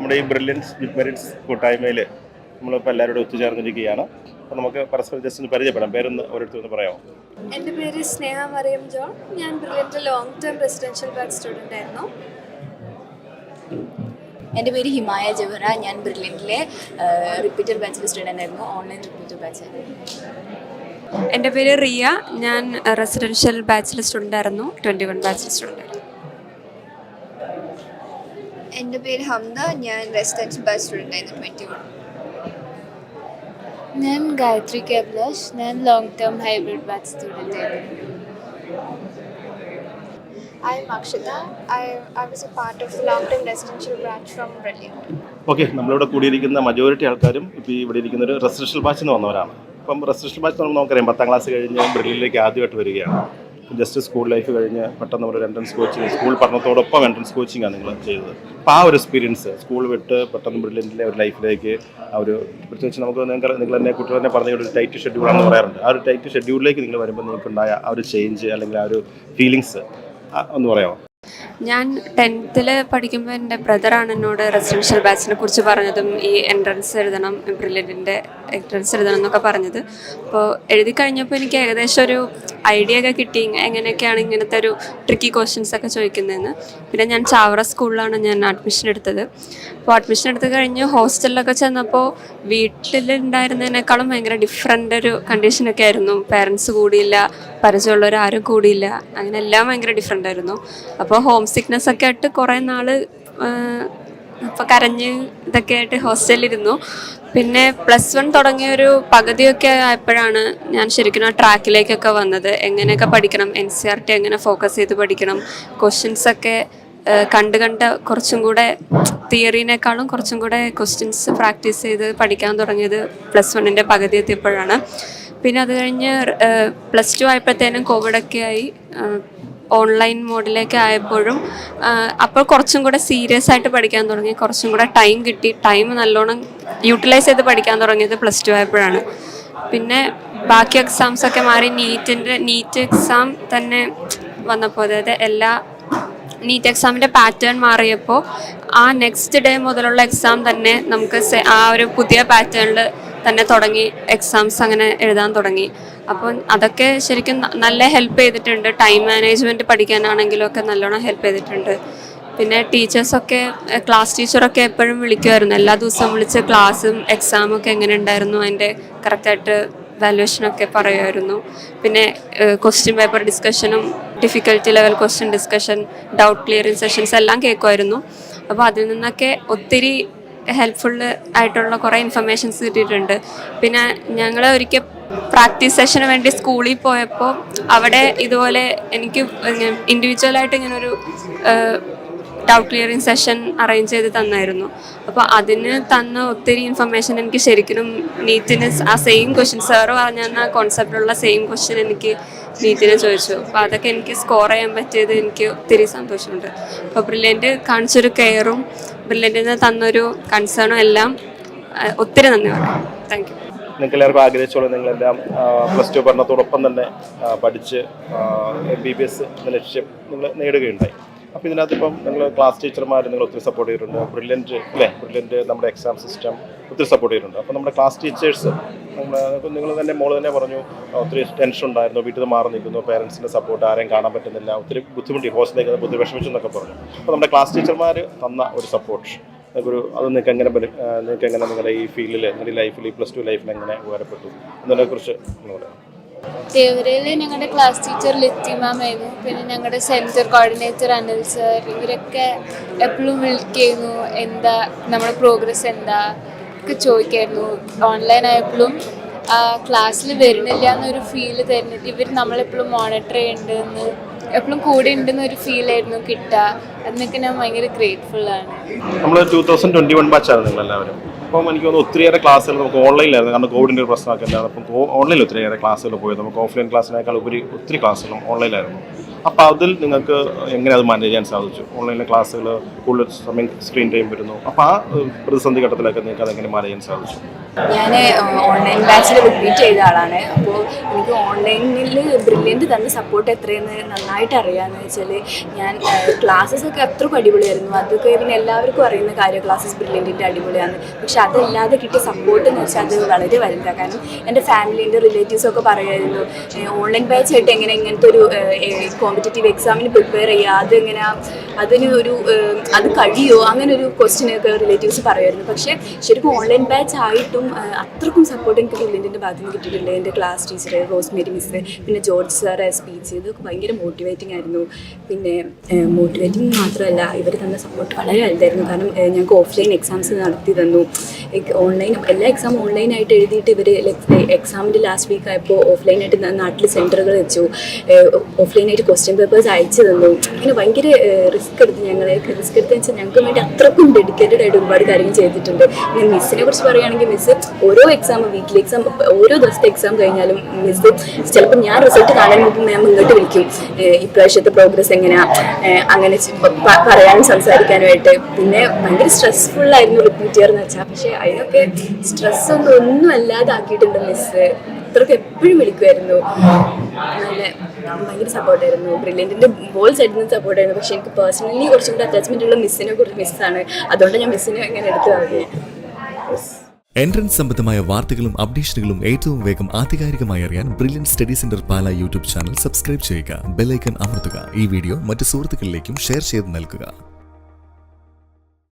നമ്മുടെ ഈ ബ്രില്യൻസ് വിത്ത് മെറിറ്റ്സ് കൂട്ടായ്മയിൽ നമ്മളിപ്പോൾ എല്ലാവരോടും ഒത്തുചേർന്നിരിക്കുകയാണ്. അപ്പോൾ നമുക്ക് പരസ്പരം ജസ്റ്റ് ഒന്ന് പരിചയപ്പെടാം. പേരൊന്ന് ഓരോരുത്തർ പറയാമോ? എൻ്റെ പേര് സ്നേഹ മറിയം ജോൺ. ഞാൻ brilliant long term residential batch student ആയിരുന്നു. എൻ്റെ പേര് ഹിമായ ജവഹറ. ഞാൻ ബ്രില്യൻറ്റിലെ റിപ്പീറ്റഡ് ബാച്ചിൽ സ്റ്റുഡൻ്റ് ആയിരുന്നു, ഓൺലൈൻ റിപ്പീറ്റഡ് ബാച്ചായിരുന്നു. എൻ്റെ പേര് റിയ. ഞാൻ റെസിഡൻഷ്യൽ ബാച്ചിൽ സ്റ്റുഡൻ്റ് ആയിരുന്നു, 21 ബാച്ചിൽ സ്റ്റുഡൻ്റ് ആയിരുന്നു. എൻ്റെ പേര് ഹംദ. ഞാൻ റെസിഡൻഷ്യൽ ബാച്ച് സ്റ്റുഡൻ്റ് ആയിരുന്നു, 21. ഞാൻ ഗായത്രി കെബ്ലാഷ്. ഞാൻ long term hybrid batch student ആയിരുന്നു. I'm Akshita. I was a part of the long-term residential branch from Brilliant. Okay, നമ്മളിവിടെ കൂടിയിരിക്കുന്ന മജോറിറ്റി ആൾക്കാരും ഇപ്പോൾ ഇവിടെ ഇരിക്കുന്ന ഒരു റെസിഡൻഷ്യൽ ബാച്ചിൽ നിന്ന് വന്നവരാണ്. അപ്പം റെസിഡൻഷ്യൽ ബാച്ച് നമുക്കറിയാം 10ാം ക്ലാസ് കഴിഞ്ഞ് ബ്രില്യനിലേക്ക് ആദ്യമായിട്ട് വരികയാണ്. ജസ്റ്റ് സ്കൂൾ ലൈഫ് കഴിഞ്ഞ് പെട്ടെന്ന് ഒരു എൻട്രൻസ് കോച്ചിങ്, സ്കൂൾ പഠനത്തോടൊപ്പം എൻട്രൻസ് കോച്ചിങ്ങാണ് നിങ്ങൾ ചെയ്തത്. അപ്പോൾ ആ ഒരു എക്സ്പീരിയൻസ്, സ്കൂൾ വിട്ട് പെട്ടെന്ന് ബ്രില്യൻറ്റിലെ ഒരു ലൈഫിലേക്ക് ആ ഒരു പ്രത്യേകിച്ച് നമുക്ക് നിങ്ങൾ തന്നെ കുട്ടികൾ തന്നെ പറഞ്ഞ ഒരു ടൈറ്റ് ഷെഡ്യൂളാണെന്ന് പറയാറുണ്ട്. ആ ഒരു ടൈറ്റ് ഷെഡ്യൂളിലേക്ക് നിങ്ങൾ വരുമ്പോൾ നിങ്ങൾക്കുണ്ടായ ആ ഒരു ചേഞ്ച് അല്ലെങ്കിൽ ആ ഒരു ഫീലിങ്സ് ഒന്ന് പറയാമോ? ഞാൻ 10th പഠിക്കുമ്പോൾ എൻ്റെ ബ്രദറാണ് എന്നോട് റെസിഡൻഷ്യൽ ബാച്ചിനെ കുറിച്ച് പറഞ്ഞതും ഈ എൻട്രൻസ് എഴുതണം, ബ്രില്യൻറ്റിൻ്റെ എൻട്രൻസ് എഴുതണം എന്നൊക്കെ പറഞ്ഞത്. അപ്പോൾ എഴുതി കഴിഞ്ഞപ്പോൾ എനിക്ക് ഏകദേശം ഒരു ഐഡിയ ഒക്കെ കിട്ടി എങ്ങനെയൊക്കെയാണ് ഇങ്ങനത്തെ ഒരു ട്രിക്കി ക്വസ്റ്റ്യൻസ് ഒക്കെ ചോദിക്കുന്നതെന്ന്. പിന്നെ ഞാൻ ചാവറ സ്കൂളിലാണ് ഞാൻ അഡ്മിഷൻ എടുത്തത്. അപ്പോൾ അഡ്മിഷൻ എടുത്ത് കഴിഞ്ഞ് ഹോസ്റ്റലിലൊക്കെ ചെന്നപ്പോൾ വീട്ടിലുണ്ടായിരുന്നതിനേക്കാളും ഭയങ്കര ഡിഫറെൻ്റ് ഒരു കണ്ടീഷനൊക്കെ ആയിരുന്നു. പേരൻസ് കൂടിയില്ല, പരിചയമുള്ളവർ ആരും കൂടിയില്ല, അങ്ങനെ എല്ലാം ഭയങ്കര ഡിഫറെൻ്റ് ആയിരുന്നു. അപ്പോൾ ഹോം സിക്നെസ് ഒക്കെ ആയിട്ട് കുറേ നാൾ ഇപ്പോൾ കരഞ്ഞ് ഇതൊക്കെ ആയിട്ട് ഹോസ്റ്റലിലിരുന്നു. പിന്നെ +1 തുടങ്ങിയൊരു പകുതിയൊക്കെ ആയപ്പോഴാണ് ഞാൻ ശരിക്കും ആ ട്രാക്കിലേക്കൊക്കെ വന്നത്. എങ്ങനെയൊക്കെ പഠിക്കണം, NCERT എങ്ങനെ ഫോക്കസ് ചെയ്ത് പഠിക്കണം, ക്വസ്റ്റ്യൻസൊക്കെ കണ്ട് കുറച്ചും കൂടെ തിയറീനേക്കാളും കുറച്ചും കൂടെ ക്വസ്റ്റ്യൻസ് പ്രാക്ടീസ് ചെയ്ത് പഠിക്കാൻ തുടങ്ങിയത് +1 പകുതി എത്തിയപ്പോഴാണ്. പിന്നെ അത് കഴിഞ്ഞ് +2 ആയപ്പോഴത്തേനും കോവിഡൊക്കെ ആയി, ഓൺലൈൻ മോഡിലേക്ക് ആയപ്പോഴും അപ്പോൾ കുറച്ചും കൂടെ സീരിയസ് ആയിട്ട് പഠിക്കാൻ തുടങ്ങി, കുറച്ചും കൂടെ ടൈം കിട്ടി. ടൈം നല്ലോണം യൂട്ടിലൈസ് ചെയ്ത് പഠിക്കാൻ തുടങ്ങിയത് +2 ആയപ്പോഴാണ്. പിന്നെ ബാക്കി എക്സാംസൊക്കെ മാറി നീറ്റ് എക്സാം തന്നെ വന്നപ്പോൾ, അതായത് എല്ലാ നീറ്റ് എക്സാമിൻ്റെ പാറ്റേൺ മാറിയപ്പോൾ ആ നെക്സ്റ്റ് ഡേ മുതലുള്ള എക്സാം തന്നെ നമുക്ക് ആ ഒരു പുതിയ പാറ്റേണിൽ തന്നെ തുടങ്ങി എക്സാംസ് അങ്ങനെ എഴുതാൻ തുടങ്ങി. അപ്പോൾ അതൊക്കെ ശരിക്കും നല്ല ഹെൽപ്പ് ചെയ്തിട്ടുണ്ട്. ടൈം മാനേജ്മെൻറ്റ് പഠിക്കാനാണെങ്കിലും ഒക്കെ നല്ലോണം ഹെൽപ്പ് ചെയ്തിട്ടുണ്ട്. പിന്നെ ടീച്ചേഴ്സൊക്കെ, ക്ലാസ് ടീച്ചറൊക്കെ എപ്പോഴും വിളിക്കുമായിരുന്നു, എല്ലാ ദിവസവും വിളിച്ച് ക്ലാസ്സും എക്സാമും ഒക്കെ എങ്ങനെ ഉണ്ടായിരുന്നു അതിൻ്റെ കറക്റ്റായിട്ട് വാല്യുവേഷനൊക്കെ പറയുമായിരുന്നു. പിന്നെ ക്വസ്റ്റ്യൻ പേപ്പർ ഡിസ്കഷനും difficulty level question discussion, doubt clearing sessions എല്ലാം കേൾക്കുമായിരുന്നു. അപ്പോൾ അതിൽ നിന്നൊക്കെ ഒത്തിരി ഹെൽപ്ഫുൾ ആയിട്ടുള്ള കുറേ ഇൻഫർമേഷൻസ് കിട്ടിയിട്ടുണ്ട്. പിന്നെ ഞങ്ങൾ ഒരിക്കൽ പ്രാക്ടീസ് സെഷന് വേണ്ടി സ്കൂളിൽ പോയപ്പോൾ അവിടെ ഇതുപോലെ എനിക്ക് ഇൻഡിവിജ്വലായിട്ട് ഇങ്ങനൊരു ഡൗട്ട് ക്ലിയറിങ് സെഷൻ അറേഞ്ച് ചെയ്ത് തന്നായിരുന്നു. അപ്പോൾ അതിന് തന്ന ഒത്തിരി ഇൻഫർമേഷൻ എനിക്ക് ശരിക്കും നീറ്റിന് ആ സെയിം ക്വസ്റ്റ്യൻ, സാറ് പറഞ്ഞു തന്ന കോൺസെപ്റ്റിലുള്ള സെയിം ക്വസ്റ്റ്യൻ എനിക്ക് നീറ്റിന് ചോദിച്ചു. അപ്പോൾ അതൊക്കെ എനിക്ക് സ്കോർ ചെയ്യാൻ പറ്റിയത് എനിക്ക് ഒത്തിരി സന്തോഷമുണ്ട്. അപ്പോൾ ബ്രില്യൻറ്റ് കാണിച്ചൊരു കെയറും ബ്രില്യൻറ്റിൽ നിന്ന് തന്നൊരു കൺസേണും എല്ലാം ഒത്തിരി നന്ദി പറയാം. Thank you. നിങ്ങൾക്ക് എല്ലാവർക്കും ആഗ്രഹിച്ചോളൂ നിങ്ങളെല്ലാം +2 പഠനത്തോടൊപ്പം തന്നെ പഠിച്ച് MBBS എന്ന ലക്ഷ്യം നിങ്ങൾ നേടുകയുണ്ടായി. അപ്പോൾ ഇതിനകത്ത് ഇപ്പം നിങ്ങൾ ക്ലാസ് ടീച്ചർമാർ നിങ്ങൾ ഒത്തിരി സപ്പോർട്ട് ചെയ്തിട്ടുണ്ട്. ബ്രില്യൻറ്റ് നമ്മുടെ എക്സാം സിസ്റ്റം ഒത്തിരി സപ്പോർട്ട് ചെയ്തിട്ടുണ്ട്. അപ്പോൾ നമ്മുടെ ക്ലാസ് ടീച്ചേഴ്സ് നിങ്ങൾ തന്നെ മോള് തന്നെ പറഞ്ഞു ഒത്തിരി ടെൻഷൻ ഉണ്ടായിരുന്നു, വീട്ടിൽ നിന്ന് മാറി നിൽക്കുന്നു, പേരൻസിൻ്റെ സപ്പോർട്ട് ആരെയും കാണാൻ പറ്റുന്നില്ല, ഒത്തിരി ബുദ്ധിമുട്ടി, ഹോസ്റ്റലിലേക്ക് ഒത്തിരി വിഷമിച്ചു എന്നൊക്കെ പറഞ്ഞു. അപ്പോൾ നമ്മുടെ ക്ലാസ് ടീച്ചർമാർ തന്ന ഒരു സപ്പോർട്ട് അത് നിങ്ങൾക്ക് എങ്ങനെ നിങ്ങളുടെ ഈ ഫീൽഡിൽ, നിങ്ങളുടെ ലൈഫിൽ, ഈ +2 ലൈഫിൽ എങ്ങനെ ഉപകാരപ്പെട്ടു എന്നതിനെക്കുറിച്ച് നിങ്ങൾ പറയാം. തേവരയിൽ ഞങ്ങളുടെ ക്ലാസ് ടീച്ചർ ലിറ്റി മാം ആയിരുന്നു. പിന്നെ ഞങ്ങളുടെ സെൻറ്റർ കോർഡിനേറ്റർ അനിൽ സർ, ഇവരൊക്കെ എപ്പോഴും വിളിക്കുന്നു, എന്താ നമ്മുടെ പ്രോഗ്രസ് എന്താ ഒക്കെ ചോദിക്കായിരുന്നു. ഓൺലൈൻ ആയപ്പോഴും ക്ലാസ്സിൽ വരുന്നില്ല എന്നൊരു ഫീല് തരുന്നിട്ട് ഇവർ നമ്മളെപ്പോഴും മോണിറ്റർ ചെയ്യുന്നുണ്ടെന്ന്, എപ്പോഴും കൂടെ ഉണ്ടെന്നൊരു ഫീലായിരുന്നു കിട്ടുക. അതിനൊക്കെ ഞാൻ ഭയങ്കര ഗ്രേറ്റ്ഫുള്ളാണ്. നമ്മൾ 2021 ബാച്ചാണ് നിങ്ങളെല്ലാവരും. അപ്പം എനിക്ക് തോന്നുന്നു ഒത്തിരിയേറെ ക്ലാസ്സുകൾ നമുക്ക് ഓൺലൈനിലായിരുന്നു, കാരണം കോവിഡിൻ്റെ ഒരു പ്രശ്നമൊക്കെ ഉണ്ടായിരുന്നു. അപ്പം ഓൺലൈനിൽ ഒത്തിരിയേറെ ക്ലാസ്സുകൾ പോയത്, നമുക്ക് ഓഫ്ലൈൻ ക്ലാസ്സിനേക്കാൾ ഉപരി ഒത്തിരി ക്ലാസ്സുകളും ഓൺലൈനിലായിരുന്നു. അപ്പോൾ അതിൽ നിങ്ങൾക്ക് എങ്ങനെ അത് മാനേജ് ചെയ്യാൻ സാധിച്ചു? ഓൺലൈനിലെ ക്ലാസ്സുകൾ കൂടുതൽ സമയം സ്ക്രീൻ ടൈം വരുന്നു. അപ്പോൾ ആ പ്രതിസന്ധി ഘട്ടത്തിലൊക്കെ നിങ്ങൾക്ക് അതെങ്ങനെ മാനേജ് ചെയ്യാൻ സാധിച്ചു? ഞാൻ ഓൺലൈൻ ബാച്ചിൽ റിപ്പീറ്റ് ചെയ്ത ആളാണ്. അപ്പോൾ എനിക്ക് ഓൺലൈനിൽ ബ്രില്യൻറ്റ് തന്ന സപ്പോർട്ട് എത്രയെന്ന് നന്നായിട്ട് അറിയാമെന്ന് വെച്ചാൽ, ഞാൻ ക്ലാസ്സസ് ഒക്കെ അത്രക്കും അടിപൊളിയായിരുന്നു. അതൊക്കെ പിന്നെ എല്ലാവർക്കും അറിയുന്ന കാര്യം, ക്ലാസ്സസ് ബ്രില്യൻറ്റിൻ്റെ അടിപൊളിയാണ്. പക്ഷെ അതല്ലാതെ കിട്ടിയ സപ്പോർട്ട് എന്ന് വെച്ചാൽ അത് വളരെ വലുതാണ്. കാരണം എൻ്റെ ഫാമിലീൻ്റെ റിലേറ്റീവ്സൊക്കെ പറയുമായിരുന്നു, ഓൺലൈൻ ബാച്ചായിട്ട് എങ്ങനെ ഇങ്ങനത്തെ ഒരു കോമ്പറ്റേറ്റീവ് എക്സാമിന് പ്രിപ്പയർ ചെയ്യുക, അതെങ്ങനെ അതിന് ഒരു അത് കഴിയുമോ, അങ്ങനെ ഒരു ക്വസ്റ്റ്യനൊക്കെ റിലേറ്റീവ്സ് പറയുമായിരുന്നു. പക്ഷേ ശരിക്കും ഓൺലൈൻ ബാച്ച് ആയിട്ടും അത്രക്കും സപ്പോർട്ട് എനിക്ക് ബ്രില്യൻറ്റിൻ്റെ ഭാഗത്ത് നിന്ന് കിട്ടിയിട്ടുണ്ട്. എൻ്റെ ക്ലാസ് ടീച്ചർ റോസ്മേരി മിസ്, പിന്നെ ജോർജ് സാറ് സ്പീച്ച് ഇതൊക്കെ ഭയങ്കര മോട്ടിവേറ്റിംഗ് ആയിരുന്നു. പിന്നെ മോട്ടിവേറ്റിംഗ് മാത്രമല്ല, ഇവർ തന്ന സപ്പോർട്ട് വളരെ വലുതായിരുന്നു. കാരണം ഞങ്ങൾക്ക് ഓഫ്ലൈൻ എക്സാംസ് നടത്തി തന്നു. ഓൺലൈൻ എല്ലാ എക്സാം ഓൺലൈനായിട്ട് എഴുതിയിട്ട് ഇവർ എക്സാമിൻ്റെ ലാസ്റ്റ് വീക്ക് ആയപ്പോൾ ഓഫ്ലൈനായിട്ട് നാട്ടിൽ സെൻറ്ററുകൾ വെച്ചു, ഓഫ്ലൈനായിട്ട് ക്വസ്റ്റ്യൻ പേപ്പേഴ്സ് അയച്ചു തന്നു. അങ്ങനെ ഭയങ്കര റിസ്ക് എടുത്ത് വെച്ചാൽ ഞങ്ങൾക്ക് വേണ്ടി അത്രക്കും ഡെഡിക്കേറ്റഡ് ആയിട്ട് ഒരുപാട് കാര്യങ്ങൾ ചെയ്തിട്ടുണ്ട്. പിന്നെ മിസ്സിനെ കുറിച്ച് പറയുകയാണെങ്കിൽ, മിസ് ഓരോ എക്സാം, വീക്കിലി എക്സാം, ഓരോ ദിവസത്തെ എക്സാം കഴിഞ്ഞാലും മിസ് ചിലപ്പോൾ ഞാൻ റിസൾട്ട് കാണാൻ മുമ്പ് ഞാൻ മുന്നോട്ട് വിളിക്കും, ഇപ്രാവശ്യത്തെ പ്രോഗ്രസ് എങ്ങനെയാ, അങ്ങനെ പറയാനും സംസാരിക്കാനുമായിട്ട്. പിന്നെ ഭയങ്കര സ്ട്രെസ്ഫുള്ളായിരുന്നു റിപ്പീറ്റ് ഇയർ എന്ന് വെച്ചാൽ. പക്ഷേ അതിനൊക്കെ സ്ട്രെസ് ഒന്നും അല്ലാതാക്കിയിട്ടുണ്ട് മിസ്. അത്രയ്ക്ക് എപ്പോഴും വിളിക്കുമായിരുന്നു. നല്ല ഭയങ്കര സപ്പോർട്ടായിരുന്നു. ബ്രില്യൻറ്റിൻ്റെ ബോൾ സൈഡിൽ നിന്ന് സപ്പോർട്ടായിരുന്നു. പക്ഷേ എനിക്ക് പേഴ്സണലി കുറച്ചും കൂടി അറ്റാച്ച്മെൻ്റ് ഉള്ള മിസ്സിനെ കുറിച്ച് മിസ്സാണ്. അതുകൊണ്ട് ഞാൻ മിസ്സിനെ ഇങ്ങനെ എടുത്തു വാങ്ങി. എൻട്രൻസ് സംബന്ധമായ വാർത്തകളും അപ്ഡേഷനുകളും ഏറ്റവും വേഗം ആധികാരികമായി അറിയാൻ ബ്രില്യൻറ്റ് സ്റ്റഡി സെന്റർ പാല യൂട്യൂബ് ചാനൽ സബ്സ്ക്രൈബ് ചെയ്യുക. ബെൽ ഐക്കൺ അമർത്തുക. ഈ വീഡിയോ മറ്റ് സുഹൃത്തുക്കളിലേക്കും ഷെയർ ചെയ്ത് നൽകുക.